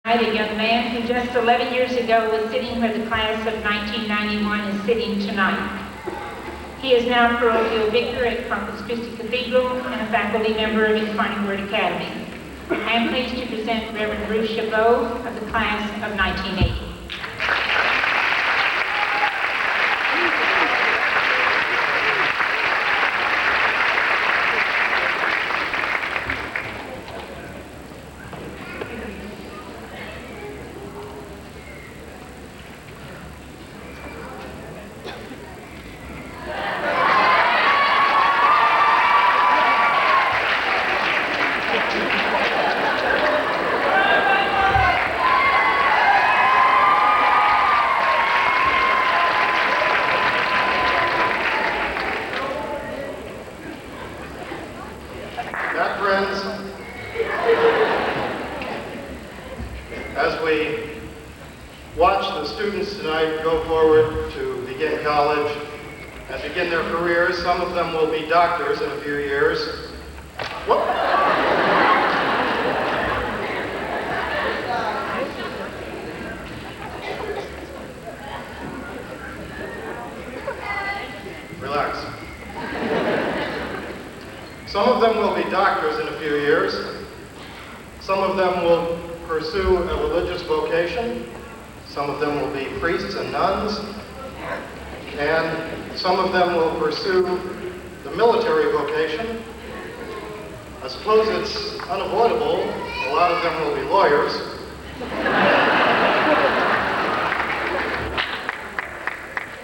A young man who just 11 years ago was sitting where the class of 1991 is sitting tonight. He is now parochial vicar at Corpus Christi Cathedral and a faculty member of Incarnate Word Academy. I am pleased to present Reverend Fr Chabot of the class of 1980. As we watch the students tonight go forward to begin college and begin their careers, some of them will be doctors in a few years. Whoop. Relax. Some of them will be doctors in a few years. Some of them will pursue a religious vocation. Some of them will be priests and nuns. And some of them will pursue the military vocation. I suppose it's unavoidable. A lot of them will be lawyers.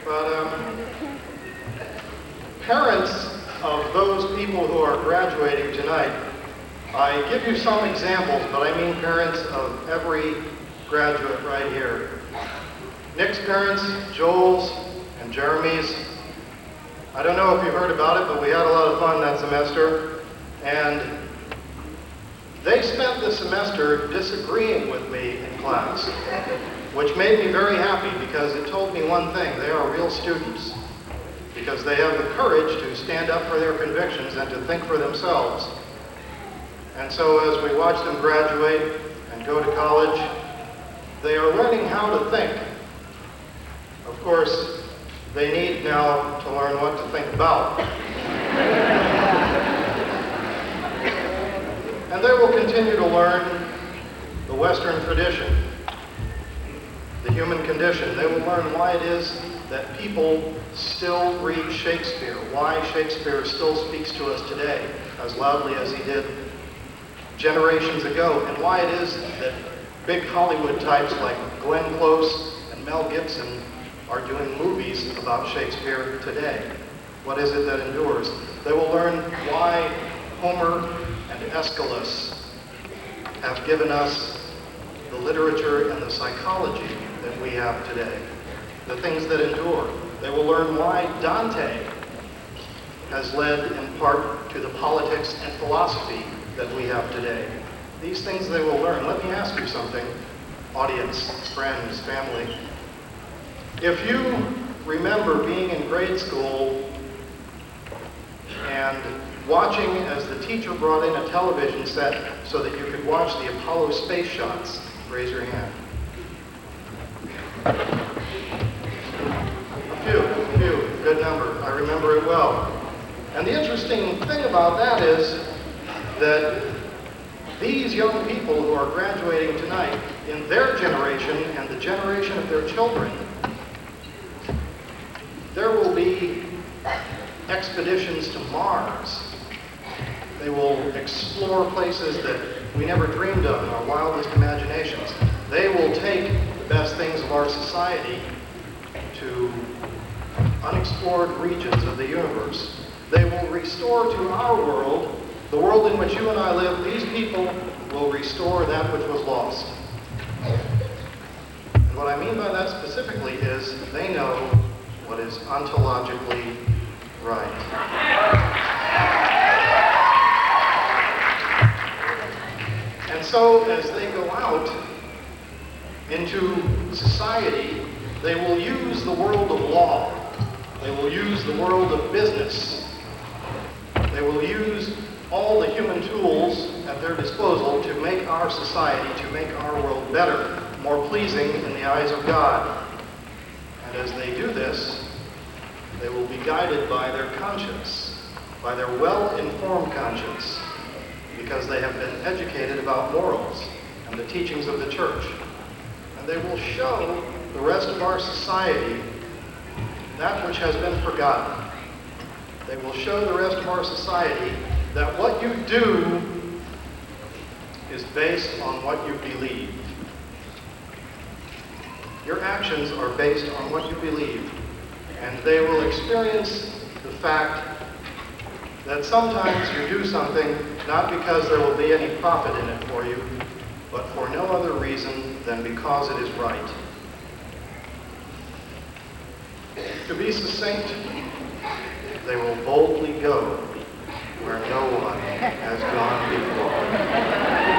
But parents of those people who are graduating tonight, I give you some examples, but I mean parents of every graduate right here. Nick's parents, Joel's and Jeremy's. I don't know if you heard about it, but we had a lot of fun that semester. And they spent the semester disagreeing with me in class, which made me very happy because it told me one thing: they are real students, because they have the courage to stand up for their convictions and to think for themselves. And so as we watch them graduate and go to college, they are learning how to think. Of course, they need now to learn what to think about. And they will continue to learn the Western tradition, the human condition. They will learn why it is that people still read Shakespeare, why Shakespeare still speaks to us today as loudly as he did generations ago, and why it is that big Hollywood types like Glenn Close and Mel Gibson are doing movies about Shakespeare today. What is it that endures? They will learn why Homer and Aeschylus have given us the literature and the psychology that we have today, the things that endure. They will learn why Dante has led in part to the politics and philosophy that we have today. These things they will learn. Let me ask you something, audience, friends, family. If you remember being in grade school and watching as the teacher brought in a television set so that you could watch the Apollo space shots, raise your hand. A few, good number. I remember it well. And the interesting thing about that is that these young people who are graduating tonight, in their generation and the generation of their children, there will be expeditions to Mars. They will explore places that we never dreamed of in our wildest imaginations. They will take the best things of our society to unexplored regions of the universe. They will restore to our world, the world in which you and I live. These people will restore that which was lost. And what I mean by that specifically is they know what is ontologically right. And so as they go out into society, they will use the world of law. They will use the world of business. They will use all the human tools at their disposal to make our society, to make our world better. better, more pleasing in the eyes of God. And as they do this, they will be guided by their conscience, by their well-informed conscience, because they have been educated about morals and the teachings of the church. And they will show the rest of our society that which has been forgotten. They will show the rest of our society that what you do is based on what you believe. Your actions are based on what you believe, and they will experience the fact that sometimes you do something not because there will be any profit in it for you, but for no other reason than because it is right. To be succinct, they will boldly go where no one has gone before.